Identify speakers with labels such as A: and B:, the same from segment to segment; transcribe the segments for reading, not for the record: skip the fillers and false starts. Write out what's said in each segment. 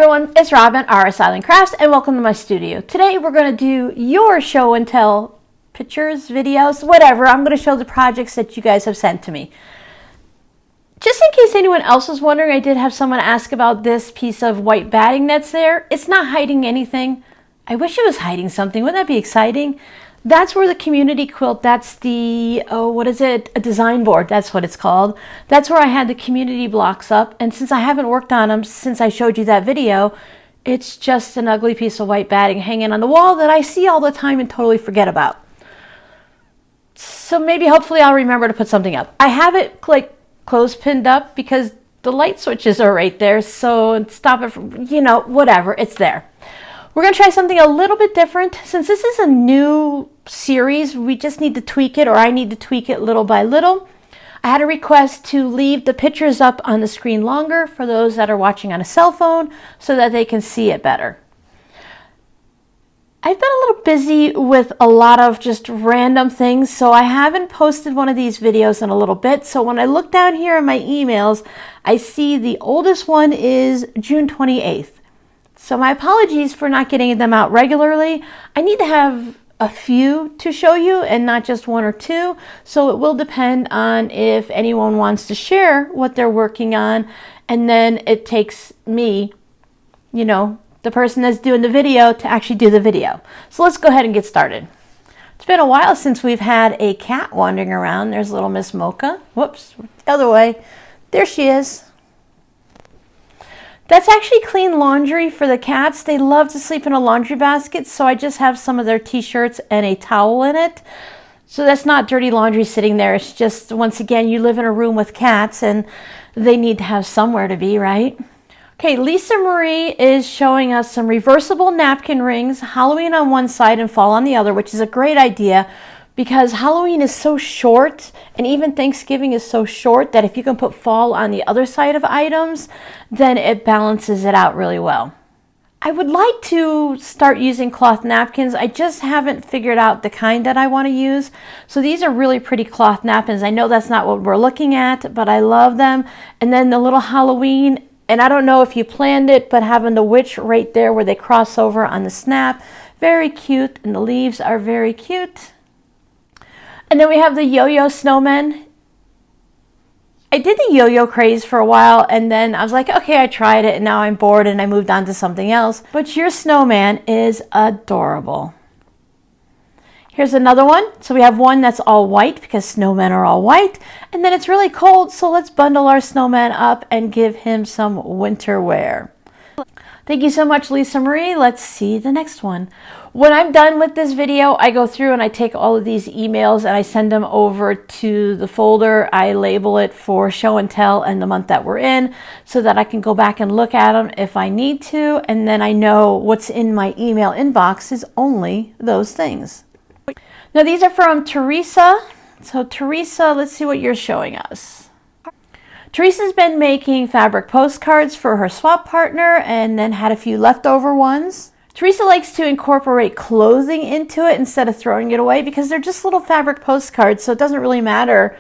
A: everyone, it's Robin, RS Island Crafts, and welcome to my studio. Today we're going to do your show and tell pictures, videos, whatever. I'm going to show the projects that you guys have sent to me. Just in case anyone else was wondering, I did have someone ask about this piece of white batting that's there. It's not hiding anything. I wish it was hiding something. Wouldn't that be exciting? That's where the community quilt, that's the, a design board, that's what it's called. That's where I had the community blocks up, and since I haven't worked on them since I showed you that video, it's just an ugly piece of white batting hanging on the wall that I see all the time and totally forget about. So maybe, hopefully, I'll remember to put something up. I have it like clothespined up because the light switches are right there, so stop it from, whatever, it's there. We're going to try something a little bit different. Since this is a new series, we just need to tweak it, or I need to tweak it little by little. I had a request to leave the pictures up on the screen longer for those that are watching on a cell phone so that they can see it better. I've been a little busy with a lot of just random things, so I haven't posted one of these videos in a little bit. So when I look down here in my emails, I see the oldest one is June 28th. So my apologies for not getting them out regularly. I need to have a few to show you and not just one or two. So it will depend on if anyone wants to share what they're working on. And then it takes me, the person that's doing the video, to actually do the video. So let's go ahead and get started. It's been a while since we've had a cat wandering around. There's little Miss Mocha. Whoops, the other way. There she is. That's actually clean laundry for the cats. They love to sleep in a laundry basket, so I just have some of their t-shirts and a towel in it. So that's not dirty laundry sitting there. It's just, once again, you live in a room with cats and they need to have somewhere to be, right? Okay, Lisa Marie is showing us some reversible napkin rings, Halloween on one side and fall on the other, which is a great idea because Halloween is so short, and even Thanksgiving is so short, that if you can put fall on the other side of items, then it balances it out really well. I would like to start using cloth napkins. I just haven't figured out the kind that I want to use. So these are really pretty cloth napkins. I know that's not what we're looking at, but I love them. And then the little Halloween, and I don't know if you planned it, but having the witch right there where they cross over on the snap, very cute, and the leaves are very cute. And then we have the yo-yo snowmen. I did the yo-yo craze for a while, and then I was like, okay, I tried it, and now I'm bored, and I moved on to something else. But your snowman is adorable. Here's another one. So we have one that's all white, because snowmen are all white. And then it's really cold, so let's bundle our snowman up and give him some winter wear. Thank you so much, Lisa Marie. Let's see the next one. When I'm done with this video, I go through and I take all of these emails and I send them over to the folder. I label it for show and tell and the month that we're in so that I can go back and look at them if I need to. And then I know what's in my email inbox is only those things. Now these are from Teresa. So Teresa, let's see what you're showing us. Teresa's been making fabric postcards for her swap partner and then had a few leftover ones. Teresa likes to incorporate clothing into it instead of throwing it away because they're just little fabric postcards, so it doesn't really matter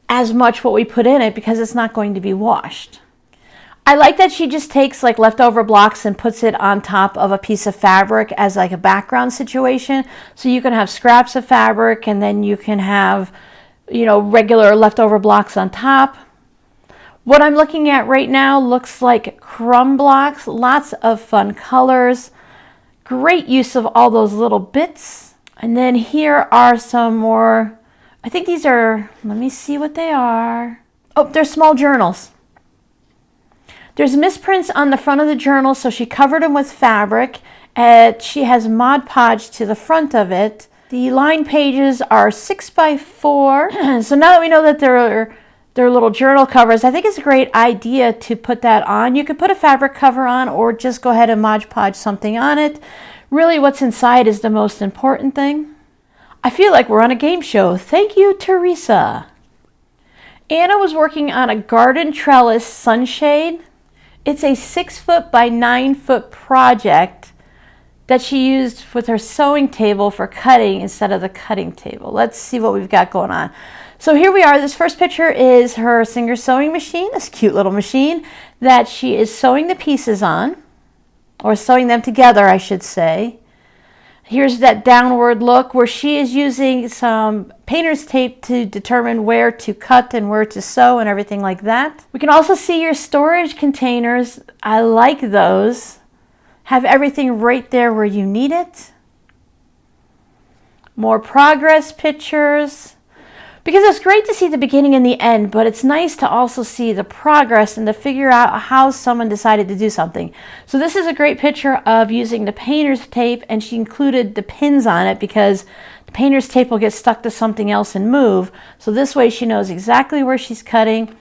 A: as much what we put in it because it's not going to be washed. I like that she just takes like leftover blocks and puts it on top of a piece of fabric as like a background situation. So you can have scraps of fabric and then you can have, regular leftover blocks on top. What I'm looking at right now looks like crumb blocks, lots of fun colors, great use of all those little bits. And then here are some more, I think these are, let me see what they are. Oh, they're small journals. There's misprints on the front of the journal, so she covered them with fabric. She has Mod Podge to the front of it. The line pages are 6x4. So now that we know that they're little journal covers, I think it's a great idea to put that on. You could put a fabric cover on or just go ahead and Mod Podge something on it. Really what's inside is the most important thing. I feel like we're on a game show. Thank you, Teresa. Anna was working on a garden trellis sunshade. It's a 6-foot by 9-foot project that she used with her sewing table for cutting instead of the cutting table. Let's see what we've got going on. So here we are. This first picture is her Singer sewing machine, this cute little machine that she is sewing the pieces on. or sewing them together, I should say. Here's that downward look where she is using some painter's tape to determine where to cut and where to sew and everything like that. We can also see your storage containers. I like those. Have everything right there where you need it. More progress pictures. Because it's great to see the beginning and the end, but it's nice to also see the progress and to figure out how someone decided to do something. So this is a great picture of using the painter's tape, and she included the pins on it because the painter's tape will get stuck to something else and move. So this way she knows exactly where she's cutting.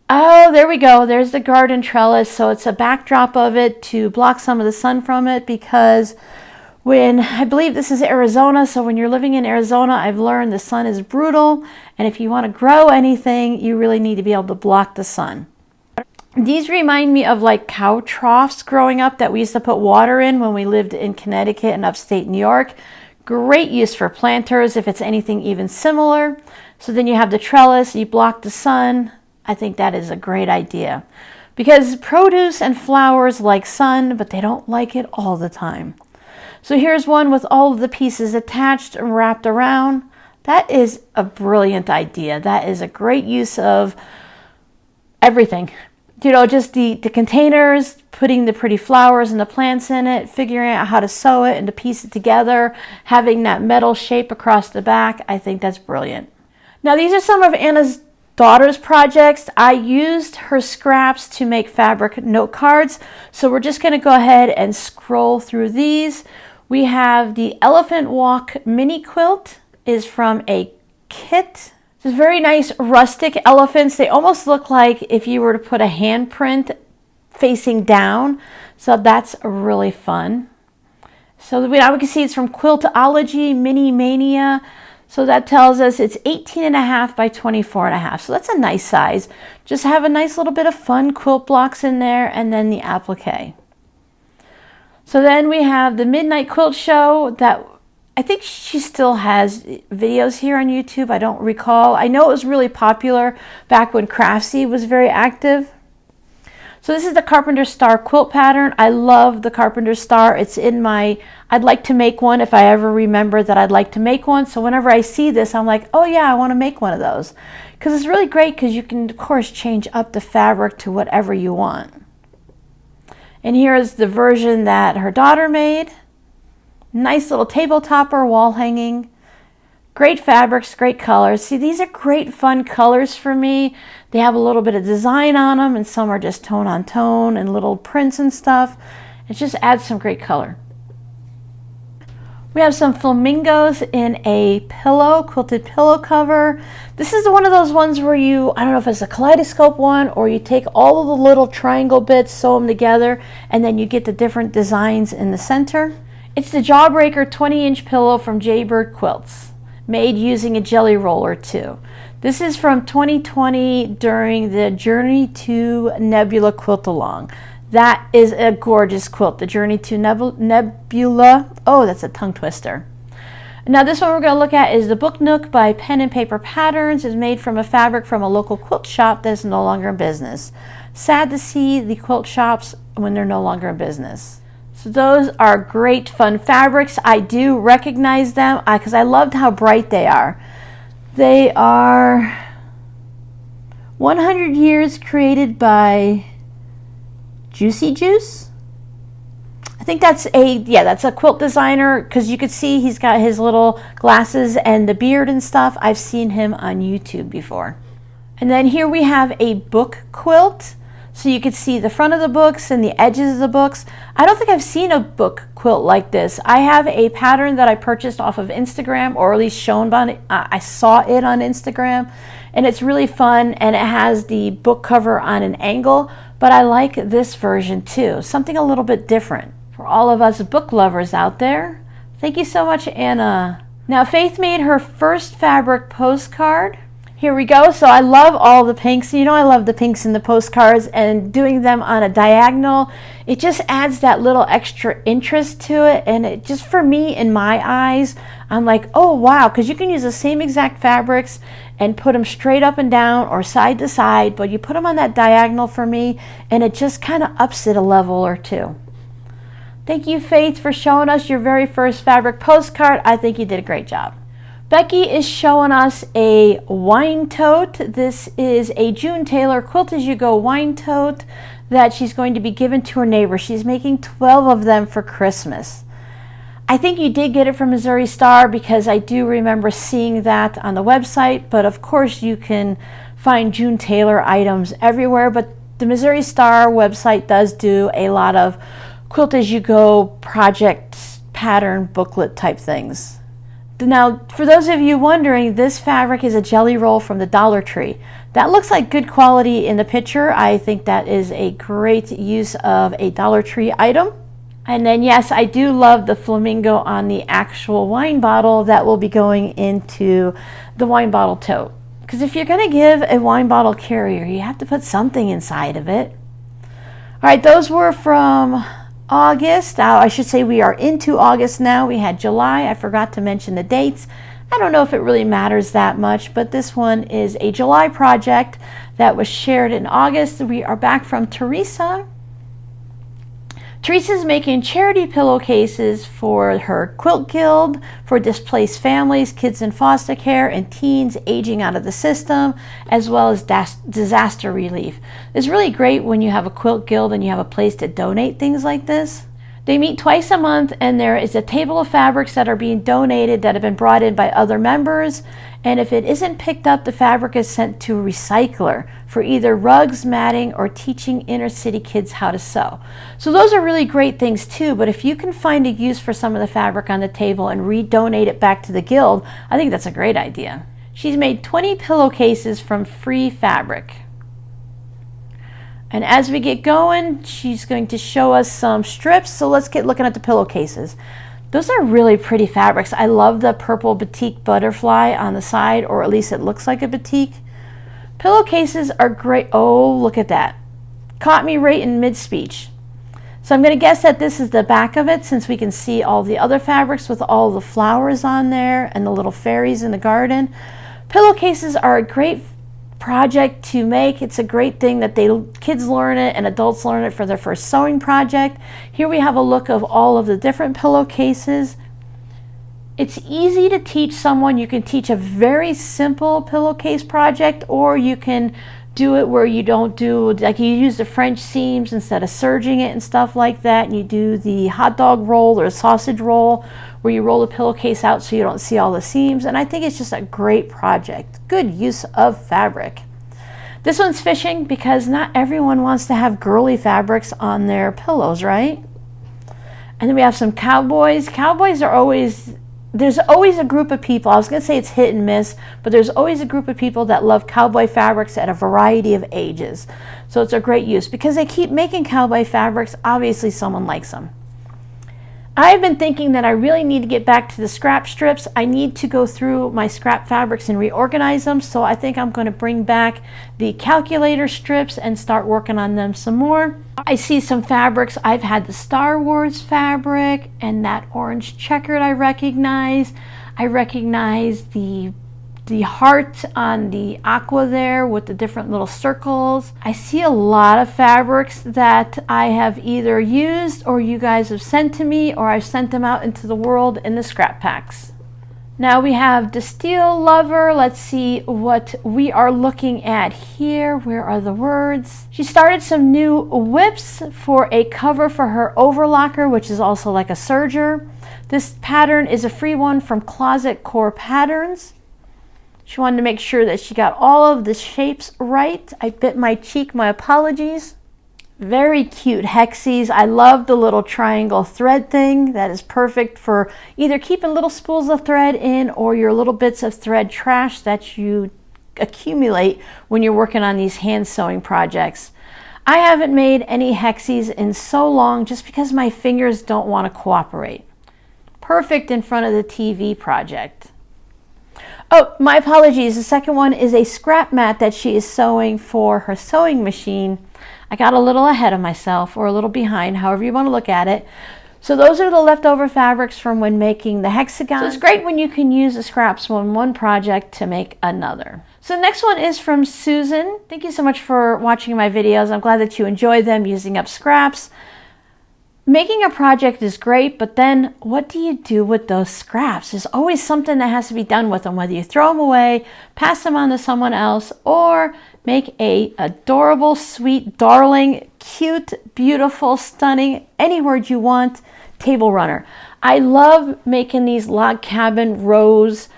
A: Oh, there we go. There's the garden trellis. So it's a backdrop of it to block some of the sun from it, because I believe this is Arizona, so when you're living in Arizona, I've learned the sun is brutal, and if you want to grow anything, you really need to be able to block the sun. These remind me of like cow troughs growing up that we used to put water in when we lived in Connecticut and upstate New York. Great use for planters if it's anything even similar. So then you have the trellis, you block the sun. I think that is a great idea, because produce and flowers like sun, but they don't like it all the time. So here's one with all of the pieces attached and wrapped around. That is a brilliant idea. That is a great use of everything. You know, just the containers, putting the pretty flowers and the plants in it, figuring out how to sew it and to piece it together, having that metal shape across the back. I think that's brilliant. Now these are some of Anna's daughter's projects. I used her scraps to make fabric note cards. So we're just going to go ahead and scroll through these. We have the Elephant Walk mini quilt, is from a kit. It's very nice rustic elephants. They almost look like if you were to put a handprint facing down. So that's really fun. So now we can see it's from Quiltology Mini Mania. So that tells us it's 18.5 by 24.5. So that's a nice size. Just have a nice little bit of fun quilt blocks in there, and then the applique. So then we have the Midnight Quilt Show that I think she still has videos here on YouTube. I don't recall. I know it was really popular back when Craftsy was very active. So this is the Carpenter Star quilt pattern. I love the Carpenter Star. It's in my, I'd like to make one if I ever remember that I'd like to make one. So whenever I see this, I'm like, oh yeah, I want to make one of those. Because it's really great because you can, of course, change up the fabric to whatever you want. And here is the version that her daughter made. Nice little table topper, wall hanging. Great fabrics, great colors. See, these are great fun colors for me. They have a little bit of design on them, and some are just tone on tone and little prints and stuff. It just adds some great color. We have some flamingos in a pillow, quilted pillow cover. This is one of those ones where you, I don't know if it's a kaleidoscope one, or you take all of the little triangle bits, sew them together, and then you get the different designs in the center. It's the Jawbreaker 20-inch pillow from Jaybird Quilts, made using a jelly roller too. This is from 2020 during the Journey to Nebula quilt along. That is a gorgeous quilt, the Journey to Nebula. Oh, that's a tongue twister. Now this one we're going to look at is the Book Nook by Pen and Paper Patterns. It's made from a fabric from a local quilt shop that is no longer in business. Sad to see the quilt shops when they're no longer in business. So those are great fun fabrics. I do recognize them because I loved how bright they are. They are 100 Years created by Juicy Juice. I think that's a quilt designer, because you could see he's got his little glasses and the beard and stuff. I've seen him on YouTube before. And then here we have a book quilt. So you could see the front of the books and the edges of the books. I don't think I've seen a book quilt like this. I have a pattern that I purchased off of Instagram, or at least shown on it. I saw it on Instagram, and it's really fun, and it has the book cover on an angle, but I like this version too. Something a little bit different. For all of us book lovers out there, thank you so much, Anna. Now Faith made her first fabric postcard. Here we go. So I love all the pinks. You know, I love the pinks in the postcards, and doing them on a diagonal, it just adds that little extra interest to it. And it just, for me, in my eyes, I'm like, oh wow, because you can use the same exact fabrics and put them straight up and down or side to side, but you put them on that diagonal for me, and it just kind of ups it a level or two. Thank you, Faith, for showing us your very first fabric postcard. I think you did a great job. Becky is showing us a wine tote. This is a June Taylor Quilt As You Go wine tote that she's going to be giving to her neighbor. She's making 12 of them for Christmas. I think you did get it from Missouri Star because I do remember seeing that on the website, but of course you can find June Taylor items everywhere, but the Missouri Star website does do a lot of Quilt As You Go project pattern booklet type things. Now, for those of you wondering, this fabric is a jelly roll from the Dollar Tree. That looks like good quality in the picture. I think that is a great use of a Dollar Tree item. And then yes, I do love the flamingo on the actual wine bottle that will be going into the wine bottle tote. Because if you're going to give a wine bottle carrier, you have to put something inside of it. All right, those were from August. I should say we are into August now. We had July. I forgot to mention the dates. I don't know if it really matters that much, but this one is a July project that was shared in August. We are back from Teresa. Teresa's making charity pillowcases for her quilt guild, for displaced families, kids in foster care, and teens aging out of the system, as well as disaster relief. It's really great when you have a quilt guild and you have a place to donate things like this. They meet twice a month, and there is a table of fabrics that are being donated that have been brought in by other members. And if it isn't picked up, the fabric is sent to a recycler for either rugs, matting, or teaching inner city kids how to sew. So those are really great things too, but if you can find a use for some of the fabric on the table and redonate it back to the guild, I think that's a great idea. She's made 20 pillowcases from free fabric. And as we get going, she's going to show us some strips. So let's get looking at the pillowcases. Those are really pretty fabrics. I love the purple batik butterfly on the side, or at least it looks like a batik. Pillowcases are great. Oh, look at that. Caught me right in mid-speech. So I'm going to guess that this is the back of it, since we can see all the other fabrics with all the flowers on there and the little fairies in the garden. Pillowcases are a great project to make. It's a great thing that kids learn it and adults learn it for their first sewing project. Here we have a look of all of the different pillowcases. It's easy to teach someone. You can teach a very simple pillowcase project, or you can do it where you don't do, like you use the French seams instead of serging it and stuff like that, and you do the hot dog roll or sausage roll where you roll the pillowcase out so you don't see all the seams. And I think it's just a great project. Good use of fabric. This one's fishing because not everyone wants to have girly fabrics on their pillows, right? And then we have some cowboys. Cowboys are always, there's always a group of people, I was going to say it's hit and miss, but there's always a group of people that love cowboy fabrics at a variety of ages. So it's a great use. Because they keep making cowboy fabrics, obviously someone likes them. I've been thinking that I really need to get back to the scrap strips. I need to go through my scrap fabrics and reorganize them. So I think I'm going to bring back the calculator strips and start working on them some more. I see some fabrics. I've had the Star Wars fabric and that orange checkered I recognize. I recognize the heart on the aqua there with the different little circles. I see a lot of fabrics that I have either used or you guys have sent to me, or I've sent them out into the world in the scrap packs. Now we have the Steel Lover. Let's see what we are looking at here. Where are the words? She started some new whips for a cover for her overlocker, which is also like a serger. This pattern is a free one from Closet Core Patterns. She wanted to make sure that she got all of the shapes right. I bit my cheek, my apologies. Very cute hexes. I love the little triangle thread thing. That is perfect for either keeping little spools of thread in or your little bits of thread trash that you accumulate when you're working on these hand sewing projects. I haven't made any hexes in so long just because my fingers don't want to cooperate. Perfect in front of the TV project. Oh, my apologies. The second one is a scrap mat that she is sewing for her sewing machine. I got a little ahead of myself, or a little behind, however you want to look at it. So those are the leftover fabrics from when making the hexagon. So it's great when you can use the scraps from one project to make another. So the next one is from Susan. Thank you so much for watching my videos. I'm glad that you enjoy them, using up scraps. Making a project is great, but then what do you do with those scraps? There's always something that has to be done with them, whether you throw them away, pass them on to someone else, or make a adorable, sweet, darling, cute, beautiful, stunning, any word you want, table runner. I love making these log cabin, rose,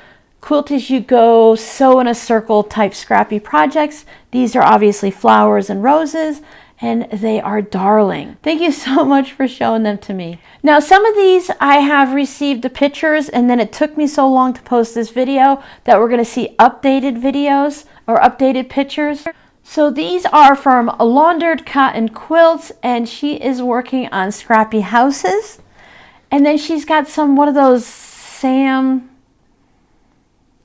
A: quilt as you go, sew in a circle type scrappy projects. These are obviously flowers and roses, and they are darling. Thank you so much for showing them to me. Now, some of these I have received the pictures, and then it took me so long to post this video that we're gonna see updated videos or updated pictures. So these are from Laundered Cotton Quilts, and she is working on scrappy houses. And then she's got some, one of those Sam,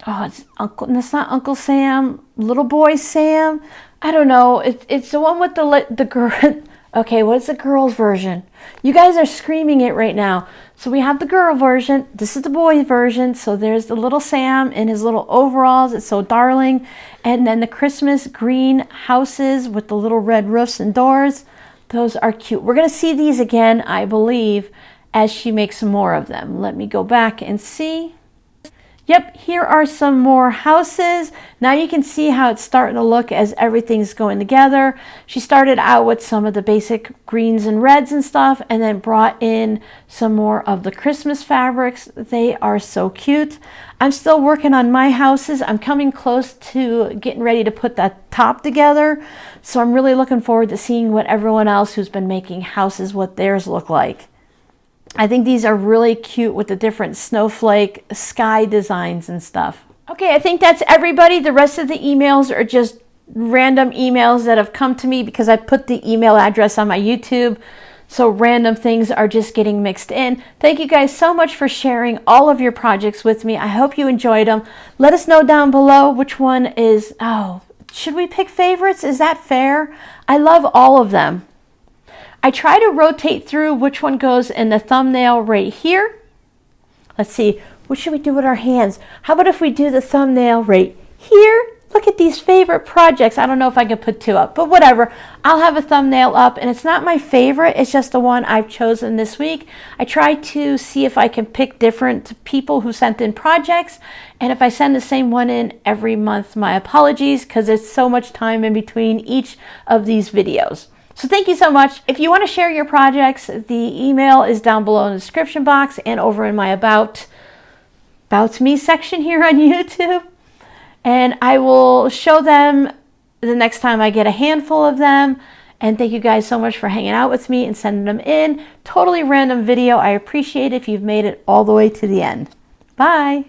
A: oh, it's not Uncle Sam, Little Boy Sam. I don't know. It's the one with the girl. Okay, what's the girl's version? You guys are screaming it right now. So we have the girl version. This is the boy version. So there's the little Sam in his little overalls. It's so darling. And then the Christmas green houses with the little red roofs and doors. Those are cute. We're going to see these again, I believe, as she makes more of them. Let me go back and see. Yep, here are some more houses. Now you can see how it's starting to look as everything's going together. She started out with some of the basic greens and reds and stuff, and then brought in some more of the Christmas fabrics. They are so cute. I'm still working on my houses. I'm coming close to getting ready to put that top together. So I'm really looking forward to seeing what everyone else who's been making houses, what theirs look like. I think these are really cute with the different snowflake sky designs and stuff. Okay, I think that's everybody. The rest of the emails are just random emails that have come to me because I put the email address on my YouTube. So random things are just getting mixed in. Thank you guys so much for sharing all of your projects with me. I hope you enjoyed them. Let us know down below which one is, oh, should we pick favorites? Is that fair? I love all of them. I try to rotate through which one goes in the thumbnail right here. Let's see, what should we do with our hands? How about if we do the thumbnail right here? Look at these favorite projects. I don't know if I can put two up, but whatever. I'll have a thumbnail up, and it's not my favorite. It's just the one I've chosen this week. I try to see if I can pick different people who sent in projects, and if I send the same one in every month, my apologies, because there's so much time in between each of these videos. So thank you so much. If you want to share your projects, the email is down below in the description box and over in my About Me section here on YouTube. And I will show them the next time I get a handful of them. And thank you guys so much for hanging out with me and sending them in. Totally random video. I appreciate it if you've made it all the way to the end. Bye.